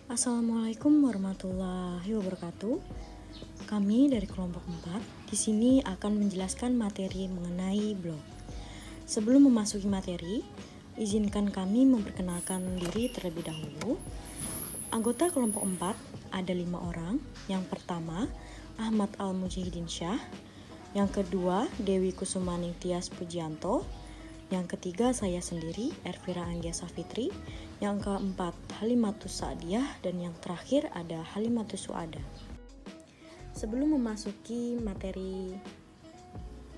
Assalamualaikum warahmatullahi wabarakatuh. Kami dari kelompok 4 di sini akan menjelaskan materi mengenai blog. Sebelum memasuki materi, izinkan kami memperkenalkan diri terlebih dahulu. Anggota kelompok 4 ada 5 orang. Yang pertama, Ahmad Al-Mujahidin Syah. Yang kedua, Dewi Kusumaning Tias Pujianto. Yang ketiga, saya sendiri, Ervira Anggiasa Fitri. Yang keempat, Halimatus Sa'diyah. Dan yang terakhir ada Halimatus Su'ada. Sebelum memasuki materi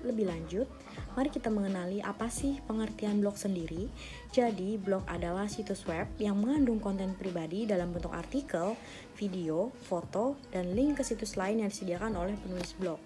lebih lanjut, mari kita mengenali apa sih pengertian blog sendiri. Jadi, blog adalah situs web yang mengandung konten pribadi dalam bentuk artikel, video, foto, dan link ke situs lain yang disediakan oleh penulis blog.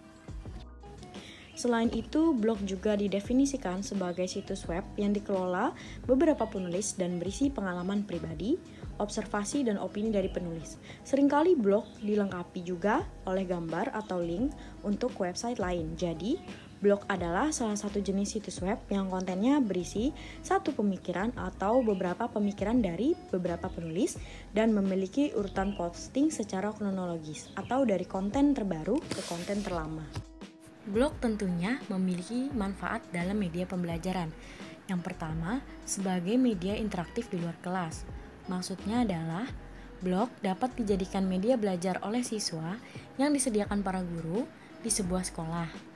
Selain itu, blog juga didefinisikan sebagai situs web yang dikelola beberapa penulis dan berisi pengalaman pribadi, observasi, dan opini dari penulis. Seringkali blog dilengkapi juga oleh gambar atau link untuk website lain. Jadi, blog adalah salah satu jenis situs web yang kontennya berisi satu pemikiran atau beberapa pemikiran dari beberapa penulis dan memiliki urutan posting secara kronologis atau dari konten terbaru ke konten terlama. Blog tentunya memiliki manfaat dalam media pembelajaran. Yang pertama, sebagai media interaktif di luar kelas. Maksudnya adalah, blog dapat dijadikan media belajar oleh siswa yang disediakan para guru di sebuah sekolah.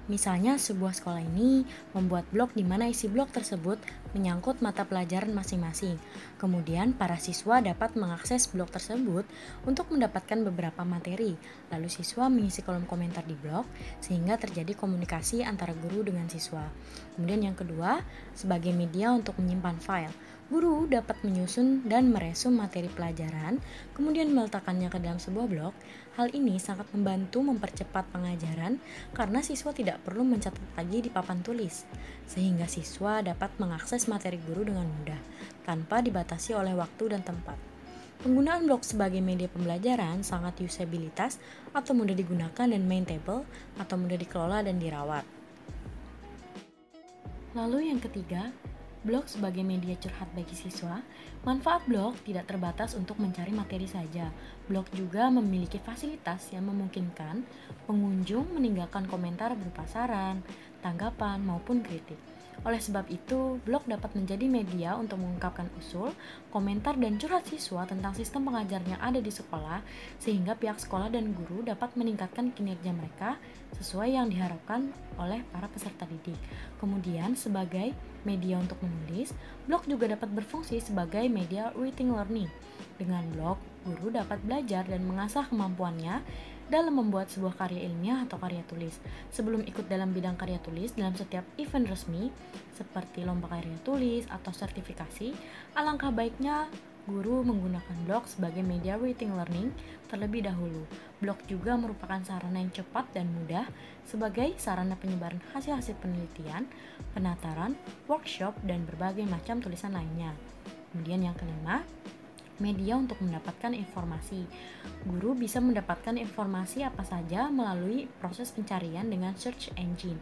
Misalnya, sebuah sekolah ini membuat blog di mana isi blog tersebut menyangkut mata pelajaran masing-masing. Kemudian, para siswa dapat mengakses blog tersebut untuk mendapatkan beberapa materi. Lalu siswa mengisi kolom komentar di blog sehingga terjadi komunikasi antara guru dengan siswa. Kemudian yang kedua, sebagai media untuk menyimpan file. Guru dapat menyusun dan meresum materi pelajaran, kemudian meletakkannya ke dalam sebuah blog. Hal ini sangat membantu mempercepat pengajaran karena siswa tidak perlu mencatat lagi di papan tulis, sehingga siswa dapat mengakses materi guru dengan mudah, tanpa dibatasi oleh waktu dan tempat. Penggunaan blog sebagai media pembelajaran sangat usabilitas atau mudah digunakan dan maintainable atau mudah dikelola dan dirawat. Lalu yang ketiga, blog sebagai media curhat bagi siswa. Manfaat blog tidak terbatas untuk mencari materi saja. Blog juga memiliki fasilitas yang memungkinkan pengunjung meninggalkan komentar berupa saran, tanggapan, maupun kritik. Oleh sebab itu, blog dapat menjadi media untuk mengungkapkan usul, komentar, dan curhat siswa tentang sistem pengajar yang ada di sekolah, sehingga pihak sekolah dan guru dapat meningkatkan kinerja mereka sesuai yang diharapkan oleh para peserta didik. Kemudian, sebagai media untuk menulis, blog juga dapat berfungsi sebagai media reading learning. Dengan blog, guru dapat belajar dan mengasah kemampuannya dalam membuat sebuah karya ilmiah atau karya tulis. Sebelum ikut dalam bidang karya tulis dalam setiap event resmi, seperti lomba karya tulis atau sertifikasi, alangkah baiknya guru menggunakan blog sebagai media reading learning terlebih dahulu. Blog juga merupakan sarana yang cepat dan mudah sebagai sarana penyebaran hasil-hasil penelitian, penataran, workshop, dan berbagai macam tulisan lainnya. Kemudian yang kelima, media untuk mendapatkan informasi. Guru bisa mendapatkan informasi apa saja melalui proses pencarian dengan search engine.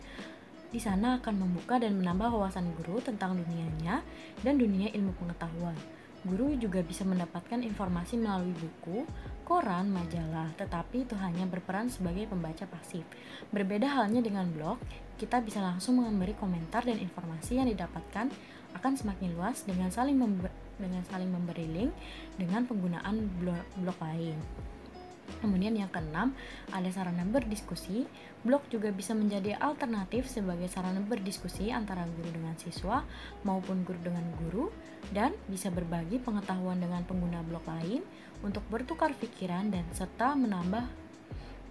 Di sana akan membuka dan menambah wawasan guru tentang dunianya dan dunia ilmu pengetahuan. Guru juga bisa mendapatkan informasi melalui buku, koran, majalah, tetapi itu hanya berperan sebagai pembaca pasif. Berbeda halnya dengan blog, kita bisa langsung memberi komentar dan informasi yang didapatkan akan semakin luas dengan saling memberi link dengan penggunaan blog lain. Kemudian yang keenam, ada sarana berdiskusi. Blog juga bisa menjadi alternatif sebagai sarana berdiskusi antara guru dengan siswa maupun guru dengan guru, dan bisa berbagi pengetahuan dengan pengguna blog lain untuk bertukar pikiran dan serta menambah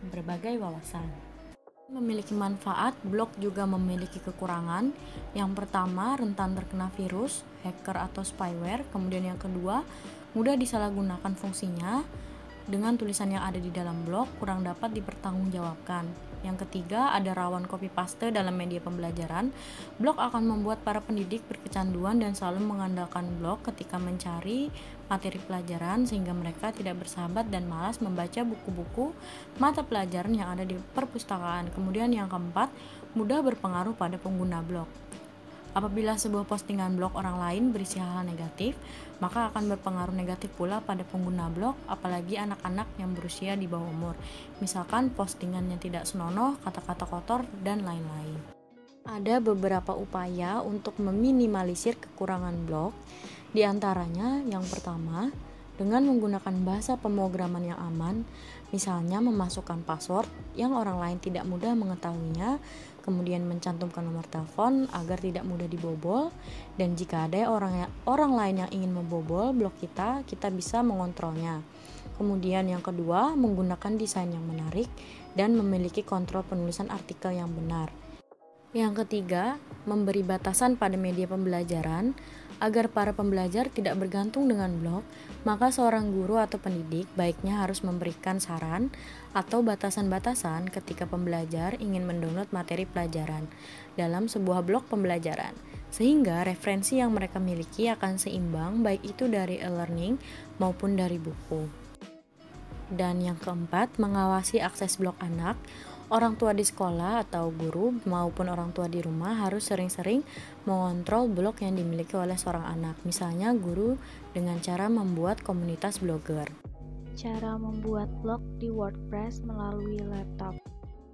berbagai wawasan. Memiliki manfaat, blog juga memiliki kekurangan. Yang pertama, rentan terkena virus, hacker atau spyware. Kemudian yang kedua, mudah disalahgunakan fungsinya. Dengan tulisan yang ada di dalam blog kurang dapat dipertanggungjawabkan. Yang ketiga, ada rawan copy paste dalam media pembelajaran. Blog akan membuat para pendidik berkecanduan dan selalu mengandalkan blog ketika mencari materi pelajaran, sehingga mereka tidak bersahabat dan malas membaca buku-buku mata pelajaran yang ada di perpustakaan. Kemudian yang keempat, mudah berpengaruh pada pengguna blog. Apabila sebuah postingan blog orang lain berisi hal-hal negatif, maka akan berpengaruh negatif pula pada pengguna blog, apalagi anak-anak yang berusia di bawah umur. Misalkan postingan yang tidak senonoh, kata-kata kotor, dan lain-lain. Ada beberapa upaya untuk meminimalisir kekurangan blog. Di antaranya, yang pertama, dengan menggunakan bahasa pemrograman yang aman, misalnya memasukkan password yang orang lain tidak mudah mengetahuinya, kemudian mencantumkan nomor telepon agar tidak mudah dibobol, dan jika ada orang lain yang ingin membobol blog kita bisa mengontrolnya. Kemudian yang kedua, menggunakan desain yang menarik dan memiliki kontrol penulisan artikel yang benar. Yang ketiga, memberi batasan pada media pembelajaran. Agar para pembelajar tidak bergantung dengan blog, maka seorang guru atau pendidik baiknya harus memberikan saran atau batasan-batasan ketika pembelajar ingin mendownload materi pelajaran dalam sebuah blog pembelajaran, sehingga referensi yang mereka miliki akan seimbang baik itu dari e-learning maupun dari buku. Dan yang keempat, mengawasi akses blog anak. Orang tua di sekolah atau guru maupun orang tua di rumah harus sering-sering mengontrol blog yang dimiliki oleh seorang anak. Misalnya guru dengan cara membuat komunitas blogger. Cara membuat blog di WordPress melalui laptop.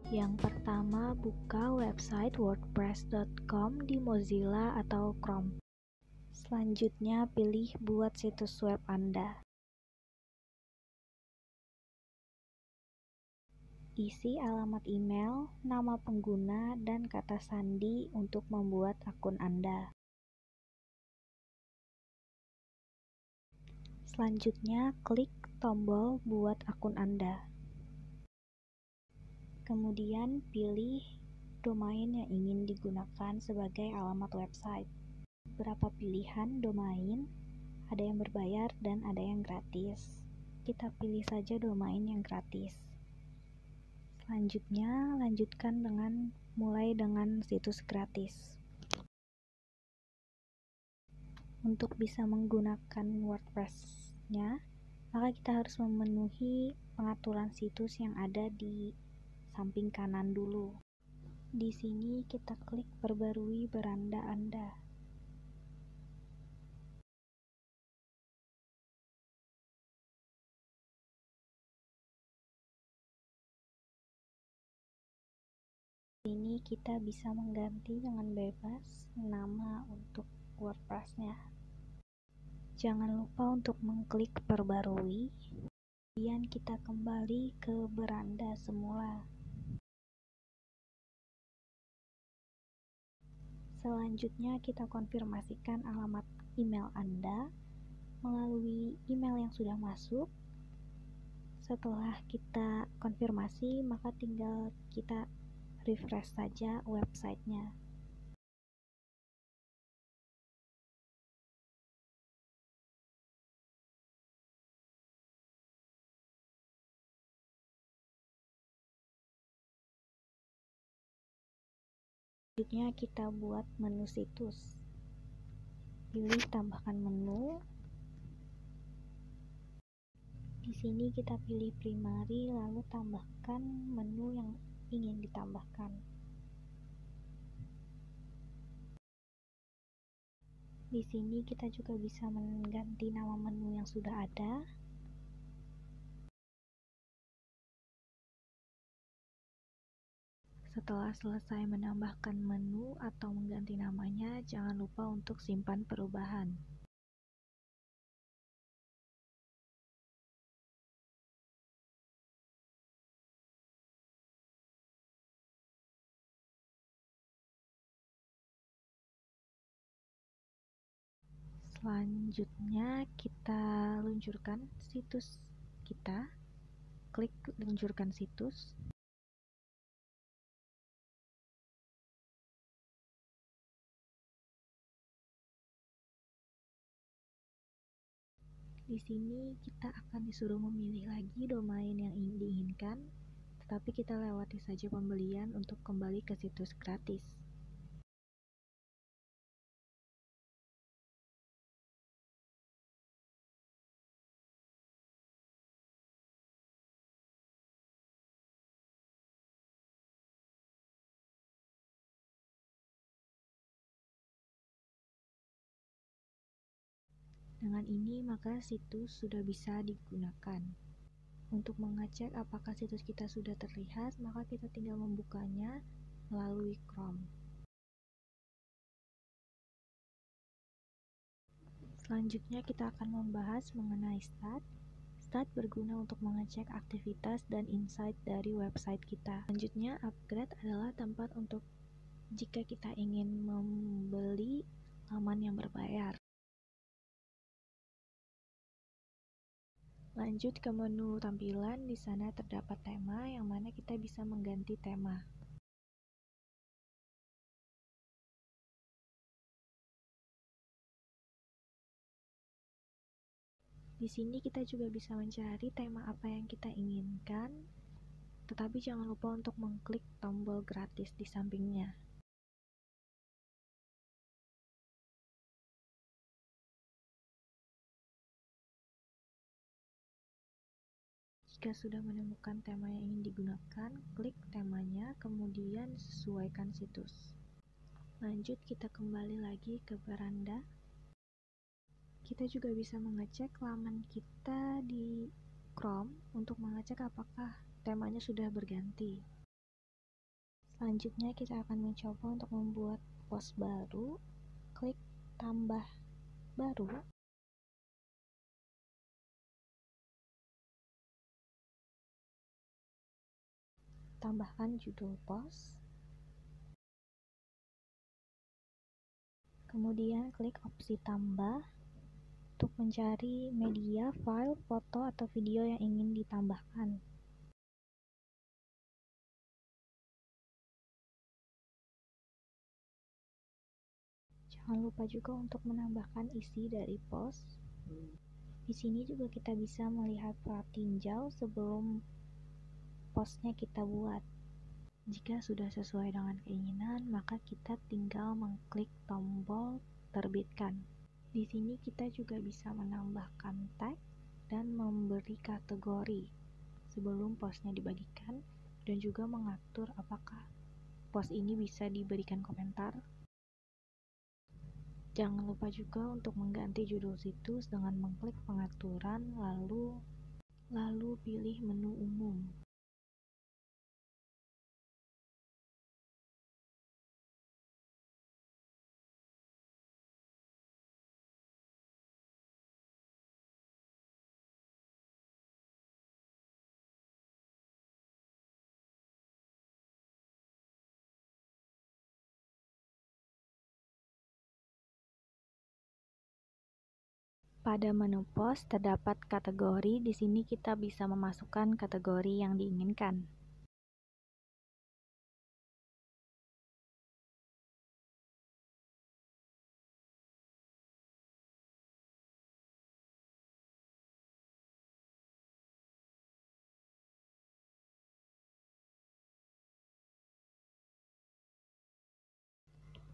Yang pertama, buka website wordpress.com di Mozilla atau Chrome. Selanjutnya, pilih buat situs web Anda. Isi alamat email, nama pengguna, dan kata sandi untuk membuat akun Anda. Selanjutnya, klik tombol buat akun Anda. Kemudian, pilih domain yang ingin digunakan sebagai alamat website. Beberapa pilihan domain, ada yang berbayar dan ada yang gratis. Kita pilih saja domain yang gratis. Selanjutnya, lanjutkan mulai dengan situs gratis. Untuk bisa menggunakan WordPress-nya, maka kita harus memenuhi pengaturan situs yang ada di samping kanan dulu. Di sini kita klik perbarui beranda Anda. Ini kita bisa mengganti dengan bebas nama untuk WordPress-nya. Jangan lupa untuk mengklik perbarui, kemudian kita kembali ke beranda semula. Selanjutnya kita konfirmasikan alamat email Anda melalui email yang sudah masuk. Setelah kita konfirmasi, maka tinggal kita refresh saja websitenya. Selanjutnya kita buat menu situs. Pilih tambahkan menu. Di sini kita pilih primary, lalu tambahkan menu yang ingin ditambahkan. Di sini kita juga bisa mengganti nama menu yang sudah ada. Setelah selesai menambahkan menu atau mengganti namanya, jangan lupa untuk simpan perubahan. Selanjutnya kita luncurkan situs kita. Klik luncurkan situs. Di sini kita akan disuruh memilih lagi domain yang diinginkan, tetapi kita lewati saja pembelian untuk kembali ke situs gratis. Dengan ini, maka situs sudah bisa digunakan. Untuk mengecek apakah situs kita sudah terlihat, maka kita tinggal membukanya melalui Chrome. Selanjutnya kita akan membahas mengenai Stat. Stat berguna untuk mengecek aktivitas dan insight dari website kita. Selanjutnya, Upgrade adalah tempat untuk jika kita ingin membeli laman yang berbayar. Lanjut ke menu tampilan, di sana terdapat tema yang mana kita bisa mengganti tema. Di sini kita juga bisa mencari tema apa yang kita inginkan, tetapi jangan lupa untuk mengklik tombol gratis di sampingnya. Jika sudah menemukan tema yang ingin digunakan, klik temanya, kemudian sesuaikan situs. Lanjut, kita kembali lagi ke beranda. Kita juga bisa mengecek laman kita di Chrome untuk mengecek apakah temanya sudah berganti. Selanjutnya kita akan mencoba untuk membuat post baru. Klik tambah baru. Tambahkan judul post. Kemudian klik opsi tambah untuk mencari media, file, foto, atau video yang ingin ditambahkan. Jangan lupa juga untuk menambahkan isi dari post. Di sini juga kita bisa melihat plat tinjau sebelum postnya kita buat. Jika sudah sesuai dengan keinginan, maka kita tinggal mengklik tombol terbitkan. Di sini kita juga bisa menambahkan tag dan memberi kategori sebelum postnya dibagikan, dan juga mengatur apakah post ini bisa diberikan komentar. Jangan lupa juga untuk mengganti judul situs dengan mengklik pengaturan, lalu pilih menu umum. Pada menu post terdapat kategori. Di sini kita bisa memasukkan kategori yang diinginkan.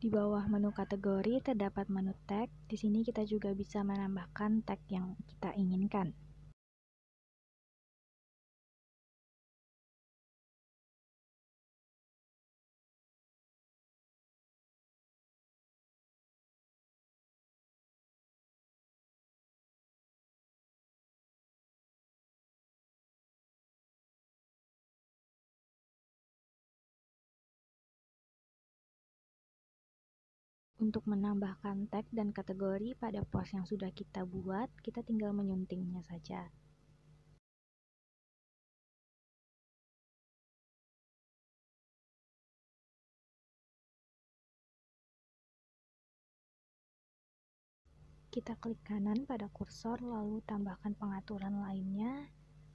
Di bawah menu kategori terdapat menu tag. Di sini kita juga bisa menambahkan tag yang kita inginkan. Untuk menambahkan tag dan kategori pada post yang sudah kita buat, kita tinggal menyuntingnya saja. Kita klik kanan pada kursor, lalu tambahkan pengaturan lainnya,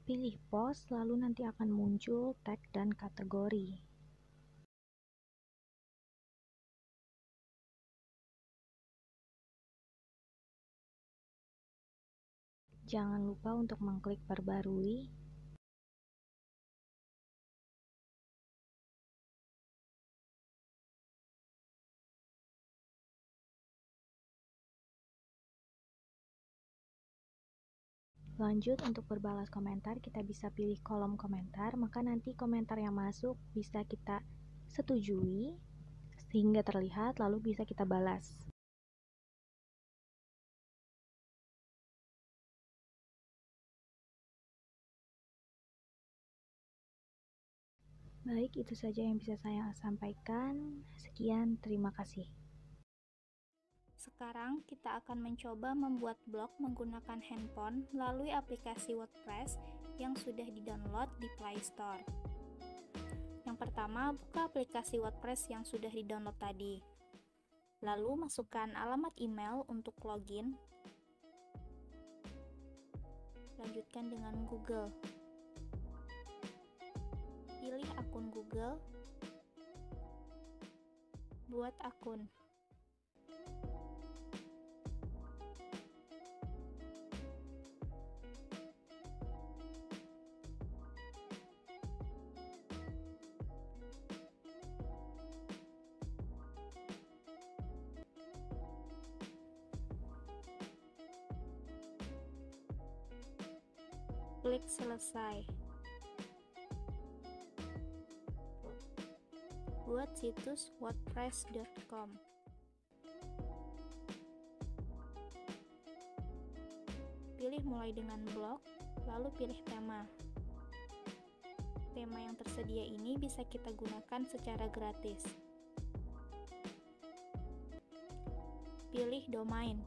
pilih post, lalu nanti akan muncul tag dan kategori. Jangan lupa untuk mengklik perbarui. Lanjut, untuk berbalas komentar, kita bisa pilih kolom komentar, maka nanti komentar yang masuk bisa kita setujui sehingga terlihat, lalu bisa kita balas. Baik, itu saja yang bisa saya sampaikan. Sekian, terima kasih. Sekarang kita akan mencoba membuat blog menggunakan handphone melalui aplikasi WordPress yang sudah di-download di Play Store. Yang pertama, buka aplikasi WordPress yang sudah di-download tadi. Lalu masukkan alamat email untuk login. Lanjutkan dengan Google. Pilih akun Google. Buat akun. Klik selesai. Buat situs wordpress.com. Pilih mulai dengan blog, lalu pilih tema. Tema yang tersedia ini bisa kita gunakan secara gratis. Pilih domain.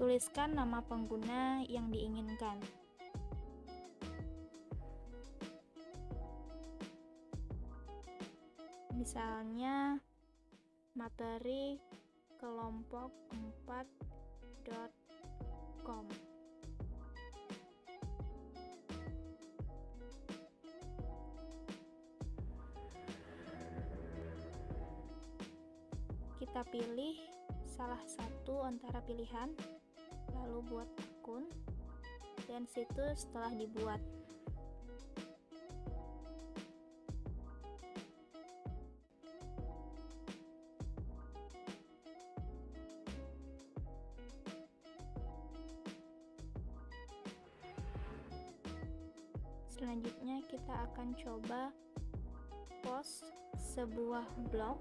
Tuliskan nama pengguna yang diinginkan. Misalnya materi kelompok 4.com. Kita pilih salah satu antara pilihan, lalu buat akun, dan situs telah dibuat. Selanjutnya kita akan coba post sebuah blog.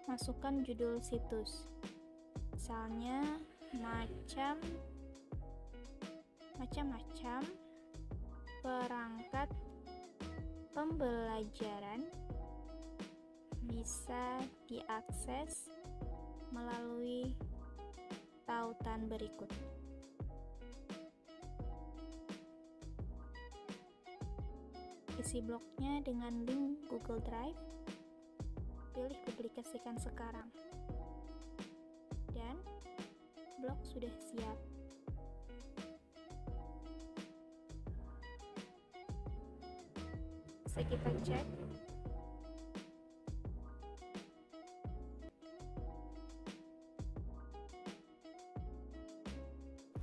Masukkan judul situs, misalnya macam-macam perangkat pembelajaran bisa diakses melalui tautan berikut. Isi blognya dengan link Google Drive. Pilih publikasikan sekarang. Dan blog sudah siap. Bisa kita cek.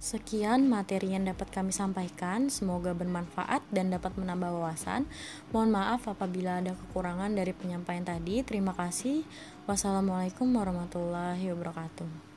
Sekian materi yang dapat kami sampaikan, semoga bermanfaat dan dapat menambah wawasan. Mohon maaf apabila ada kekurangan dari penyampaian tadi. Terima kasih. Wassalamualaikum warahmatullahi wabarakatuh.